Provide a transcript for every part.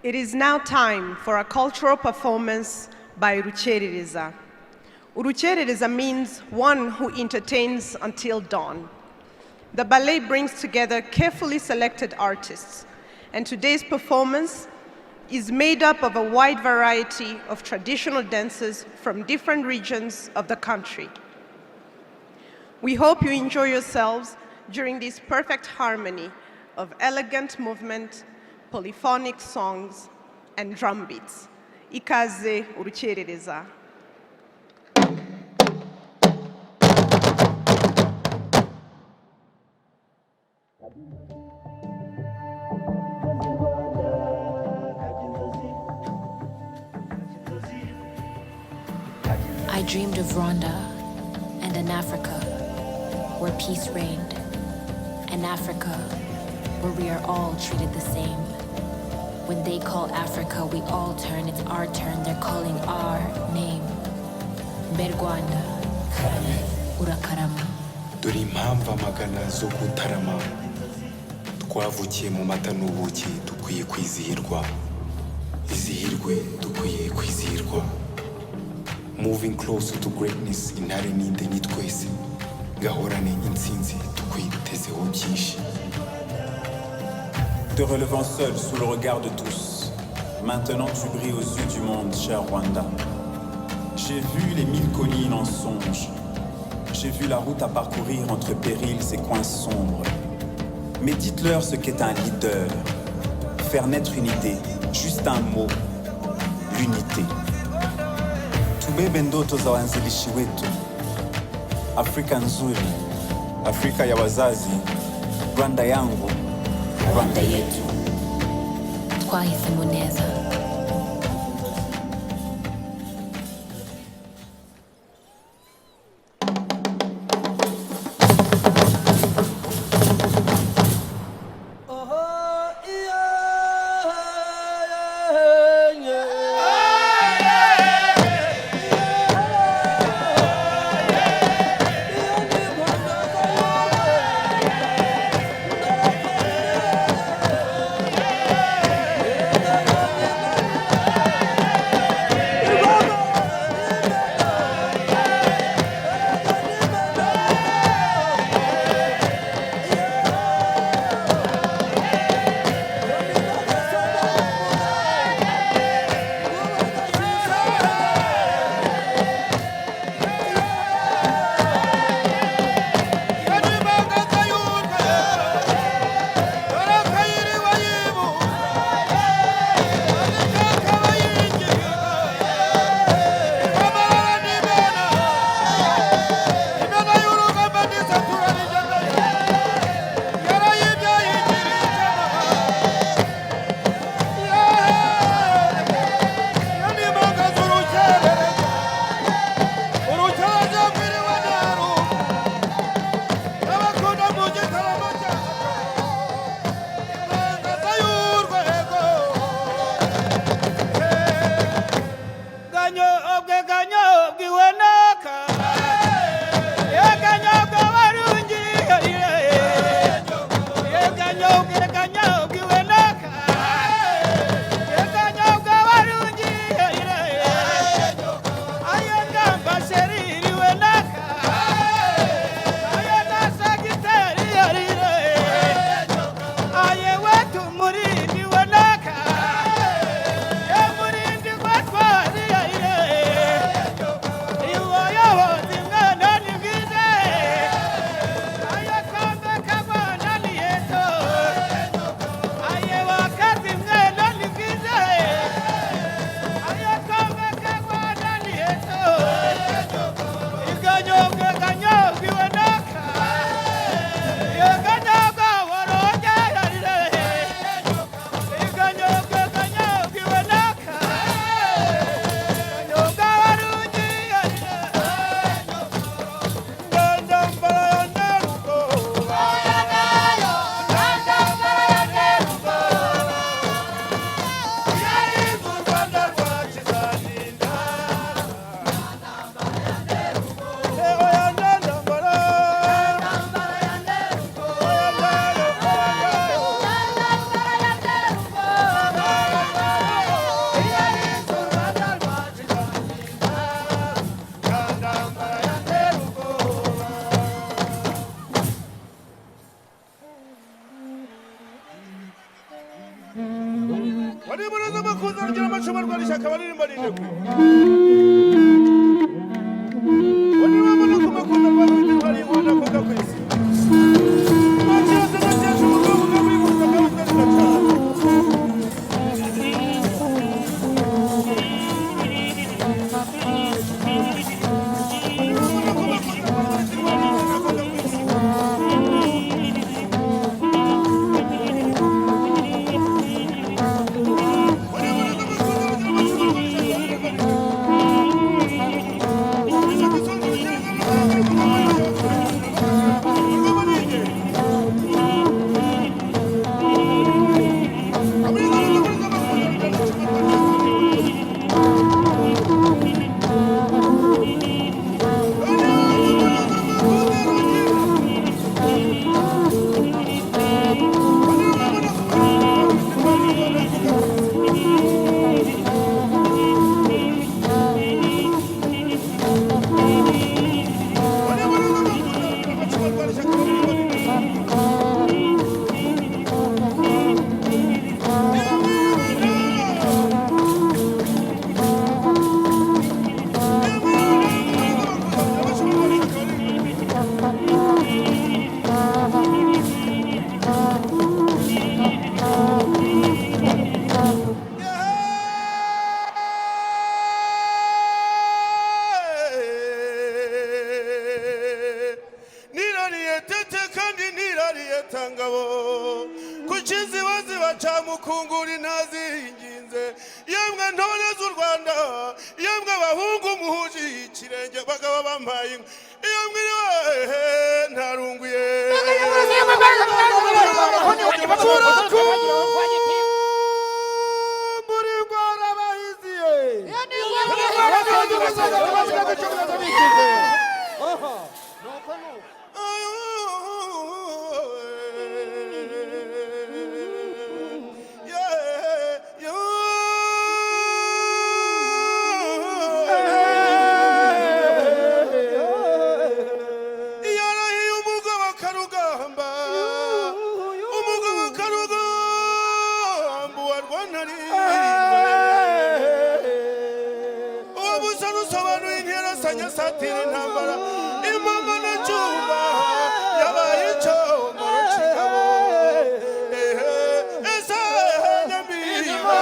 It is now time for a cultural performance by Urucherereza. Urucherereza means one who entertains until dawn. The ballet brings together carefully selected artists, and today's performance is made up of a wide variety of traditional dances from different regions of the country. We hope you enjoy yourselves during this perfect harmony of elegant movement, polyphonic songs, and drum beats. Ikaze Urucherereza. I dreamed of Rwanda and an Africa where peace reigned, an Africa where we are all treated the same. When they call Africa, we all turn, it's our turn, they're calling our name. Mberwanda, Urakarama. Dore impamvu amagana zo gutarama, twavukiye mu mata n'ubuki, dukwiye kwizihirwa, izihirwe dukwiye kwizihirwa. Moving closer to greatness, intare ninde ni twese, gahorane intsinzi tukwitezeho byinshi. Te relevant seul sous le regard de tous, maintenant tu brilles aux yeux du monde, cher Rwanda. J'ai vu les 1000 collines en songe, j'ai vu la route à parcourir entre périls et coins sombres. Mais dites-leur ce qu'est un leader, faire naître une idée, juste un mot, l'unité. Tubebe ndoto za waanzilishi wetu, Afrika nzuri, Afrika ya wazazi, Rwanda yangu, Rwanda yetu. Twahisemo neza. Wani muraza makuza rugira amashoma rwarishyaka baririmba n'indekwe. Wani wabona ko makuza rwarishyaka baririmba n'indekwe kwisi. Machiaza machiaza umugabo wibuza kabutari cyane. Mukunguri nazinginze yemwe ntore z'u Rwanda yemwe abahungu muhuji ikirenge bagaba bambaye iyo mwiriwe ntarunguye muri ngwara bahiziye satira intambara imama na cyumba yabaye icyomo cy'ingabo ese nyambiba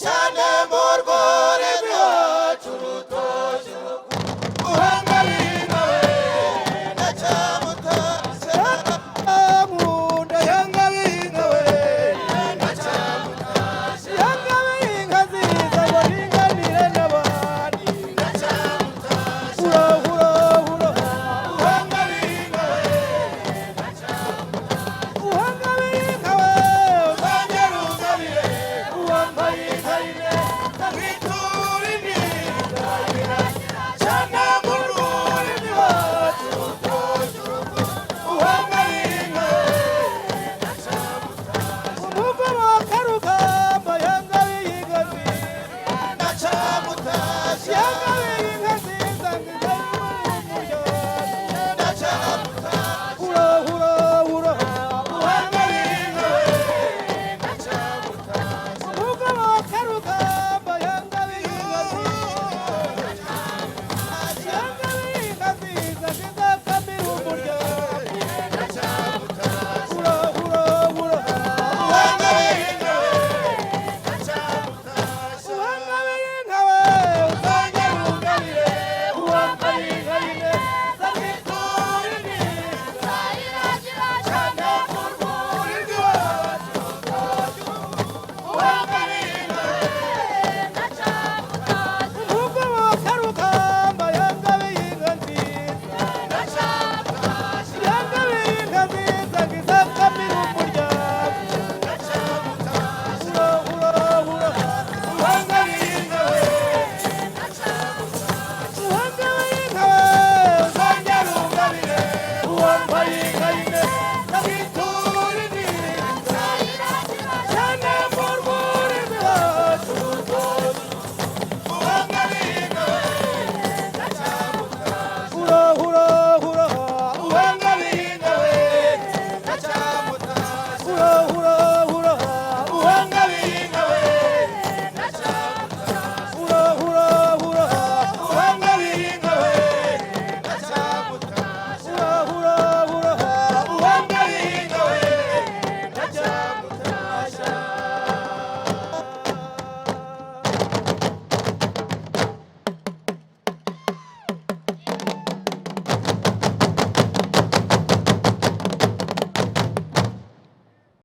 Chane